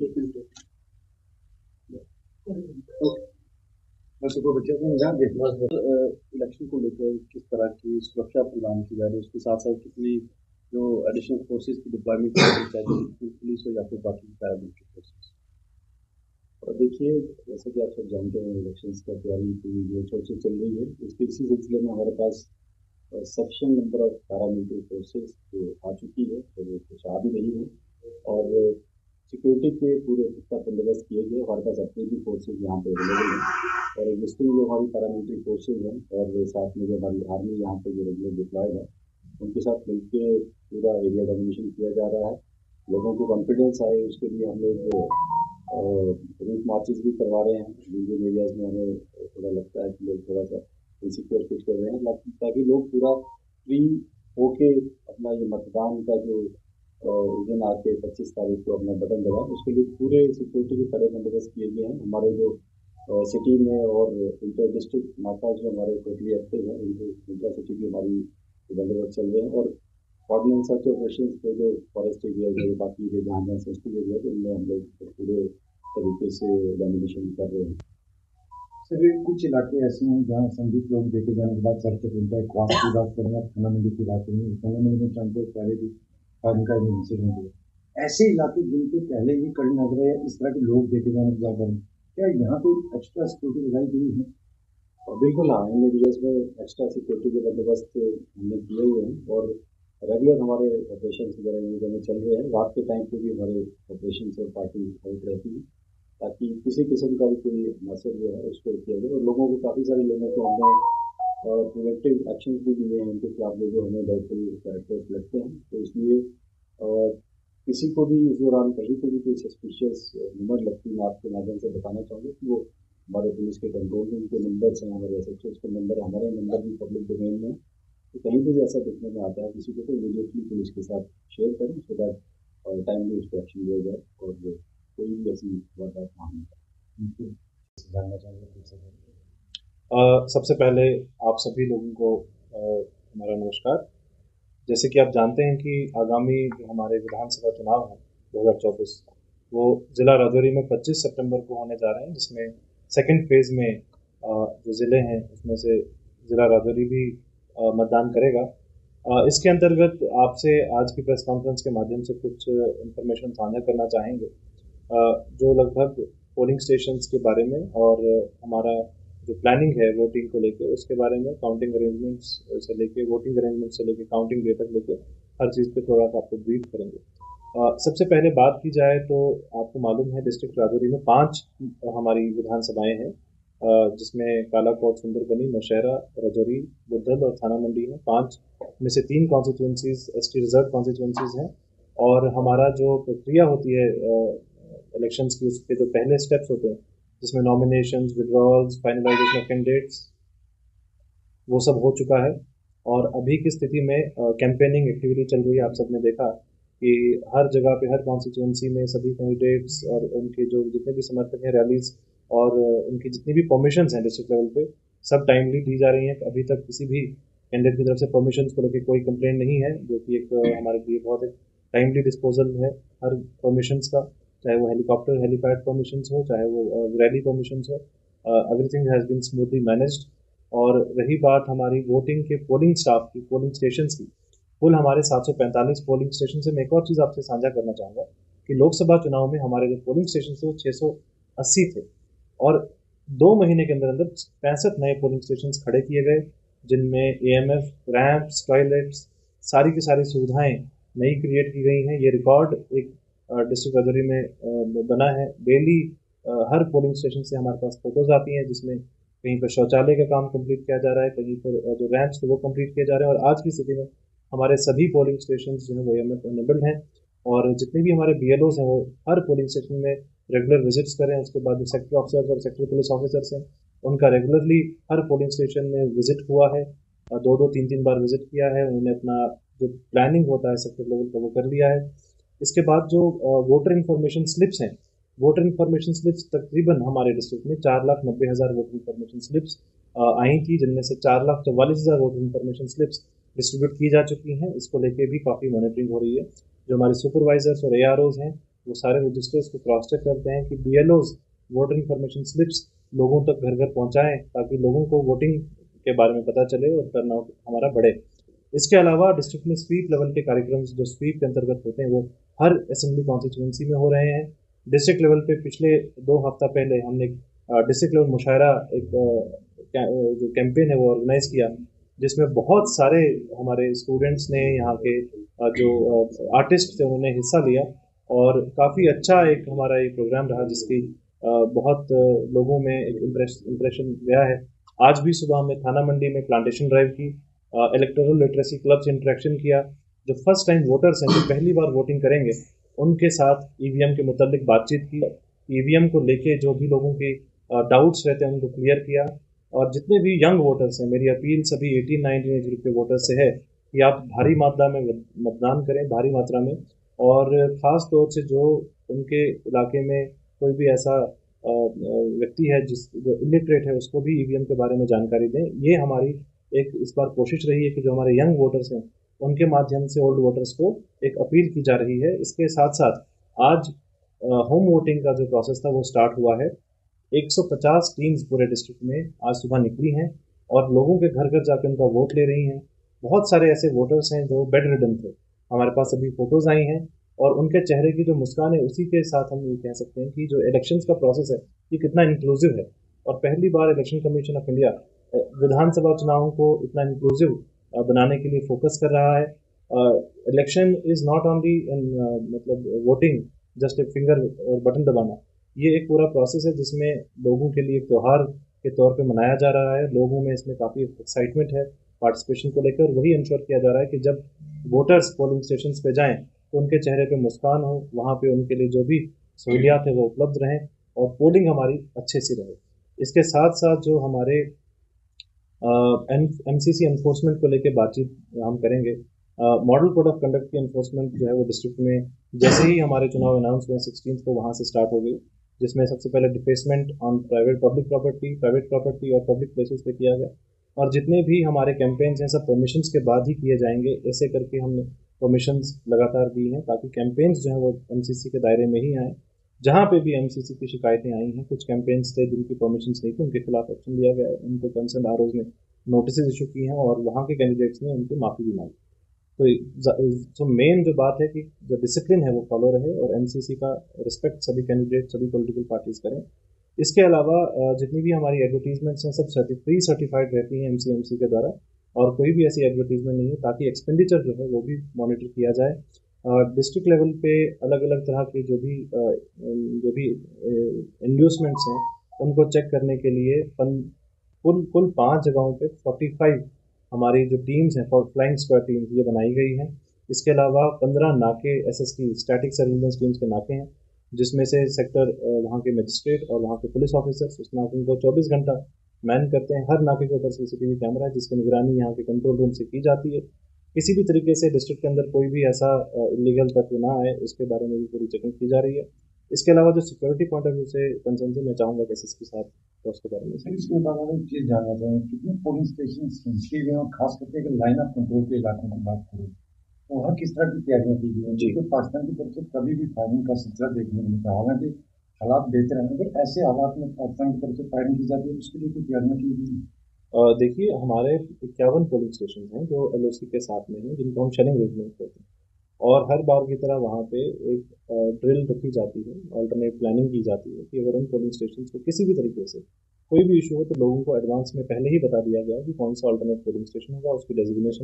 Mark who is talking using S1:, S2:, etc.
S1: एक minute. Okay. बस को बच्चे को निजात दे इलेक्शन को लेकर किस तरह की सुरक्षा प्रदान की जा रही है, उसके साथ साथ कितनी जो एडिशनल फोर्सेज की डिप्लॉयमेंट करनी चाहिए, पुलिस हो या फिर बाकी पैरामिलिट्री फोर्सेज। और देखिए, जैसे कि आप सब जानते हैं, इलेक्शंस का तैयारी पूरी जो से चल रही है, उसके इसी सिलसिले में हमारे पास sufficient number of paramilitary forces जो आ चुकी है और कुछ आ भी रही है। और सिक्योरिटी के पूरे पुख्ता बंदोबस्त किए गए। हमारे पास अपनी भी फोर्सेज यहाँ पे अवेलेबल हैं और एग्जिस्टिंग जो हमारी पैरामिलिट्री फोर्सेज हैं और साथ में जो हमारी आर्मी यहाँ पे जो रेगुलर डिप्लॉयड है, उनके साथ मिलके पूरा एरिया डोमिनेशन किया जा रहा है। लोगों को कॉन्फिडेंस आए उसके लिए हम लोग रूट मार्चेज भी करवा रहे हैं जिन जिन एरियाज में हमें थोड़ा लगता है कि लोग थोड़ा सा इनसिक्योर फील कर रहे हैं, ताकि लोग पूरा फ्री होके अपना ये मतदान का जो दिन आके 25 तारीख को अपना बटन दबाएं, उसके लिए पूरे सिक्योरिटी के कड़े बंदोबस्त किए गए हैं। हमारे जो सिटी में और इंटर डिस्ट्रिक्ट नाका जो हमारे टोटली एक्टिव है, इंटर सिटी भी हमारी बंदोबस्त चल रहे हैं। और ऑर्डिनेंस सर्च ऑपरेशन पे जो फॉरेस्ट एरिया है, बाकी जो जहाँ जहाँ सेंसिटिव एरिया है, उनमें हम लोग पूरे तरीके से डोमिनेशन कर रहे हैं।
S2: सर, कुछ इलाके ऐसे हैं जहाँ संगीत लोग देखे जाने के बाद सर से बोलता है, क्वास की बात करेंगे, थाना मंडी की बात करेंगे, थाना मंडी में चांदपुर पहले भी फायरिंग का इंसिडेंट हुआ। ऐसे इलाके जिनके पहले ही कड़ी नजर है, इस तरह के लोग देखे जाने के बाद क्या यहाँ पे एक्स्ट्रा सिक्योरिटी लगाई गई है?
S1: और बिल्कुल हाँ, इन एरियाज में एक्स्ट्रा सिक्योरिटी के बंदोबस्त हमने किए हुए हैं और रेगुलर हमारे ऑपरेशन वगैरह एरिया में चल रहे हैं। रात के टाइम पे भी हमारे ऑपरेशन और पार्टी आउट रहती है, ताकि किसी किस्म का भी कोई मैसेज जो है उसको किया जाए। और लोगों को, काफ़ी सारे लोगों को हमने प्रिवेंटिव एक्शन भी दिए हैं उनके खिलाफ जो हमें डाउटफुल कैरेक्टर्स लगते हैं। तो इसलिए किसी को भी इस दौरान कहीं पे भी कोई सस्पिशियस मूवमेंट लगती है, मैं आपके माध्यम से बताना चाहूँगा कि वो हमारे पुलिस के कंट्रोल रूम के नंबर्स हैं, हमारे एस के नंबर, हमारे नंबर भी पब्लिक डोमेन में। तो कहीं पे भी ऐसा देखने में आता है किसी को, तो इमीडिएटली पुलिस के साथ शेयर करें, सो दैट टाइमली उसको एक्शन लिया जाए और कोई भी ऐसी वारदात ना हो।
S2: जानना चाहेंगे?
S3: सबसे पहले आप सभी लोगों को हमारा नमस्कार। जैसे कि आप जानते हैं कि आगामी जो हमारे विधानसभा चुनाव हैं 2024, वो ज़िला राजौरी में 25 सितंबर को होने जा रहे हैं, जिसमें सेकंड फेज़ में जो ज़िले हैं उसमें से ज़िला राजौरी भी मतदान करेगा। इसके अंतर्गत आपसे आज की प्रेस कॉन्फ्रेंस के माध्यम से कुछ इन्फॉर्मेशन साझा करना चाहेंगे, जो लगभग पोलिंग स्टेशंस के बारे में और हमारा जो प्लानिंग है वोटिंग को लेके उसके बारे में, काउंटिंग अरेंजमेंट्स से लेके, वोटिंग अरेंजमेंट से लेके काउंटिंग डे तक लेके हर चीज़ पे थोड़ा सा आपको ब्रीफ करेंगे। सबसे पहले बात की जाए तो आपको मालूम है डिस्ट्रिक्ट राजौरी में 5 हमारी विधानसभाएं हैं, जिसमें कालाकोट, सुंदरबनी, नौशहरा, राजौरी, बुद्धल और थाना मंडी है। 5 में से 3 कॉन्स्टिट्यूंसीज एसटी रिजर्व कॉन्स्टिट्यूंसीज हैं। और हमारा जो प्रक्रिया होती है इलेक्शंस की, उसके जो पहले स्टेप्स होते हैं जिसमें nominations, withdrawals, finalisation of candidates, वो सब हो चुका है। और अभी की स्थिति में कैंपेनिंग एक्टिविटी चल रही है। आप सबने देखा कि हर जगह पे, हर कॉन्स्टिट्यूंसी में सभी कैंडिडेट्स और उनके जो जितने भी समर्थक हैं, रैलीज और उनकी जितनी भी परमिशंस हैं डिस्ट्रिक्ट लेवल पे, सब टाइमली दी जा रही हैं। अभी तक किसी भी कैंडिडेट की तरफ से परमिशंस को लेकर कोई कंप्लेंट नहीं है, जो कि एक हमारे लिए बहुत एक टाइमली डिस्पोजल है हर परमिशंस का, चाहे वो हेलीकॉप्टर हेलीपैड परमिशंस हो, चाहे वो रैली परमिशंस हो। Everything has been smoothly managed. और रही बात हमारी वोटिंग के पोलिंग स्टाफ की, पोलिंग स्टेशंस की, कुल हमारे 745 पोलिंग स्टेशन से। मैं एक और चीज़ आपसे साझा करना चाहूँगा कि लोकसभा चुनाव में हमारे जो पोलिंग स्टेशन थे वो 680 थे, और 2 महीने के अंदर अंदर 65 नए पोलिंग स्टेशन खड़े किए गए, जिनमें एएमएफ, रैंप्स, टॉयलेट्स, सारी की सारी सुविधाएं नई क्रिएट की गई हैं। ये रिकॉर्ड एक डिस्ट्रिक्ट राजौरी में बना है। डेली हर पोलिंग स्टेशन से हमारे पास फोटोज आती हैं, जिसमें कहीं पर शौचालय का काम कंप्लीट किया जा रहा है, कहीं पर जो रैंप्स थे वो कंप्लीट किए जा रहे हैं। और आज की स्थिति में हमारे सभी पोलिंग स्टेशन जो हैं वो एएमएफ एनेबल्ड हैं। और जितने भी हमारे बीएलओज हैं वो हर पोलिंग स्टेशन में रेगुलर विजिट्स करें। उसके बाद जो सेक्टर ऑफिसर्स और सेक्टर पुलिस ऑफिसर्स हैं, उनका रेगुलरली हर पोलिंग स्टेशन में विजिट हुआ है, 2-2, 3-3 बार विजिट किया है। उन्होंने अपना जो प्लानिंग होता है सेक्टर लेवल का वो कर लिया है। इसके बाद जो वोटर इन्फॉर्मेशन स्लिप्स हैं, वोटर इन्फॉर्मेशन स्लिप्स तकरीबन हमारे डिस्ट्रिक्ट में 4,90,000 वोटर इन्फॉर्मेशन स्लिप्स आई थी, जिनमें से 4,44,000 वोटर इन्फॉर्मेशन स्लिप्स डिस्ट्रीब्यूट की जा चुकी हैं। इसको लेके भी काफ़ी मॉनिटरिंग हो रही है। जो हमारे सुपरवाइजर्स और एआरओज हैं वो सारे रजिस्टर्स को क्रॉस चेक करते हैं कि BLOs वोटर इन्फॉर्मेशन स्लिप्स लोगों तक घर घर पहुंचाएं ताकि लोगों को वोटिंग के बारे में पता चले और टर्नआउट हमारा बढ़े। इसके अलावा डिस्ट्रिक्ट में स्वीप लेवल के कार्यक्रम जो स्वीप के अंतर्गत होते हैं वो हर असेंबली कॉन्स्टिट्यूंसी में हो रहे हैं। डिस्ट्रिक्ट लेवल पे पिछले 2 हफ्ता पहले हमने डिस्ट्रिक्ट लेवल मुशायरा एक जो कैंपेन है वो ऑर्गेनाइज किया, जिसमें बहुत सारे हमारे स्टूडेंट्स ने, यहाँ के जो आर्टिस्ट थे उन्होंने हिस्सा लिया और काफ़ी अच्छा एक हमारा ये प्रोग्राम रहा जिसकी बहुत लोगों में एक इम्प्रेशन गया है। आज भी सुबह हमने थाना मंडी में प्लांटेशन ड्राइव की, इलेक्टोरल लिटरेसी क्लब से इंटरेक्शन किया। जो फर्स्ट टाइम वोटर्स हैं, जो पहली बार वोटिंग करेंगे, उनके साथ EVM के मुतालिक बातचीत की। EVM को लेके जो भी लोगों के डाउट्स रहते हैं उनको क्लियर किया। और जितने भी यंग वोटर्स हैं, मेरी अपील सभी 18-19 एज ग्रुप के वोटर्स से है कि आप भारी मात्रा में मतदान करें, भारी मात्रा में, और ख़ास तौर से जो उनके इलाके में कोई भी ऐसा व्यक्ति है जो इलिटरेट है उसको भी EVM के बारे में जानकारी दें। ये हमारी एक इस बार कोशिश रही है कि जो हमारे यंग वोटर्स हैं उनके माध्यम से ओल्ड वोटर्स को एक अपील की जा रही है। इसके साथ साथ आज होम वोटिंग का जो प्रोसेस था वो स्टार्ट हुआ है। 150 टीम्स पूरे डिस्ट्रिक्ट में आज सुबह निकली हैं और लोगों के घर घर जाकर उनका वोट ले रही हैं। बहुत सारे ऐसे वोटर्स हैं जो बेड रिडन थे, हमारे पास अभी फोटोज़ आई हैं और उनके चेहरे की जो मुस्कान है उसी के साथ हम ये कह सकते हैं कि जो इलेक्शंस का प्रोसेस है ये कितना इंक्लूसिव है। और पहली बार इलेक्शन कमीशन ऑफ इंडिया विधानसभा चुनावों को इतना इंक्लूसिव बनाने के लिए फोकस कर रहा है। इलेक्शन इज़ नॉट ओनली मतलब वोटिंग जस्ट एक फिंगर और बटन दबाना, ये एक पूरा प्रोसेस है जिसमें लोगों के लिए एक त्यौहार के तौर पे मनाया जा रहा है। लोगों में इसमें काफ़ी एक्साइटमेंट है पार्टिसिपेशन को लेकर। वही इंश्योर किया जा रहा है कि जब वोटर्स पोलिंग स्टेशन पे जाएं तो उनके चेहरे पे मुस्कान हो, वहाँ पे उनके लिए जो भी सहूलियात है वो उपलब्ध रहें और पोलिंग हमारी अच्छे से रहे। इसके साथ साथ जो हमारे MCC एनफोर्समेंट को लेकर बातचीत हम करेंगे। मॉडल कोड ऑफ कंडक्ट की एनफोर्समेंट जो है वो डिस्ट्रिक्ट में जैसे ही हमारे चुनाव अनाउंस हुए 16 को वहाँ से स्टार्ट हो गई, जिसमें सबसे पहले डिफेसमेंट ऑन पब्लिक प्रॉपर्टी और पब्लिक प्लेसेस पे किया गया। और जितने भी हमारे कैंपेन्स हैं सब परमिशंस के बाद ही किए जाएंगे। ऐसे करके हमने परमिशंस लगातार दी हैं ताकि कैंपेन्स जो हैं वो MCC के दायरे में ही आएँ। जहाँ पे भी MCC की शिकायतें आई हैं, कुछ कैंपेन्स थे जिनकी परमिशंस नहीं थी, उनके खिलाफ एक्शन लिया गया है। उनको कंसर्न ROs ने नोटिस इशू की हैं और वहाँ के कैंडिडेट्स ने उनकी माफ़ी भी मांगी। तो मेन जो बात है कि जो डिसिप्लिन है वो फॉलो रहे और MCC का रिस्पेक्ट सभी कैंडिडेट, सभी पॉलिटिकल पार्टीज करें। इसके अलावा जितनी भी हमारी एडवर्टीजमेंट्स हैं सब प्री सर्टिफाइड रहती हैं MCMC के द्वारा और कोई भी ऐसी एडवर्टीजमेंट नहीं है, ताकि एक्सपेंडिचर जो है वो भी मॉनिटर किया जाए। डिस्ट्रिक्ट लेवल पे अलग अलग तरह के जो भी इंड्यूसमेंट्स हैं उनको चेक करने के लिए कुल 5 जगहों पे 45 हमारी जो टीम्स हैं फॉर फ्लाइंग स्क्वाड टीम्स ये बनाई गई हैं। इसके अलावा 15 नाके SST स्टैटिक सर्विलेंस टीम्स के नाके हैं, जिसमें से सेक्टर वहाँ के मजिस्ट्रेट और वहाँ के पुलिस ऑफिसर्स उस नाके को 24 घंटा मैन करते हैं। हर नाके के ऊपर CCTV कैमरा है जिसकी निगरानी यहाँ के कंट्रोल रूम से की जाती है। किसी भी तरीके से डिस्ट्रिक्ट के अंदर कोई भी ऐसा इलीगल तत्व ना आए उसके बारे में भी पूरी चेकिंग की जा रही है। इसके अलावा जो सिक्योरिटी पॉइंट ऑफ व्यू से कंसर्न है, मैं चाहूँगा कि SSP साथ तो उसके बारे में
S2: इसके बारे में चीज़ जानना चाहेंगे, कितने पोलिंग स्टेशन सेंसिटिव हैं और खास करके अगर लाइन ऑफ कंट्रोल के इलाकों की बात करें तो वहाँ किस तरह की तैयारियां की गई हैं? क्योंकि पाकिस्तान की तरफ से कभी भी फायरिंग का सिलसिला देखने को मिलता है। हालांकि हालात बेहतर हैं, अगर ऐसे हालात में पाकिस्तान की तरफ से फायरिंग की जाती है तो उसके लिए कुछ तैयारियां की गई हैं?
S3: देखिए, हमारे 51 पोलिंग स्टेशन हैं जो LOC के साथ में हैं, जिनको हम शेलिंग रेजिमेंट कहते हैं, और हर बार की तरह वहाँ पे एक ड्रिल रखी जाती है, अल्टरनेट प्लानिंग की जाती है कि अगर उन पोलिंग स्टेशन को किसी भी तरीके से कोई भी इशू हो तो लोगों को एडवांस में पहले ही बता दिया गया कि कौन सा अल्टरनेट पोलिंग स्टेशन होगा, उसकी डेजिग्नेशन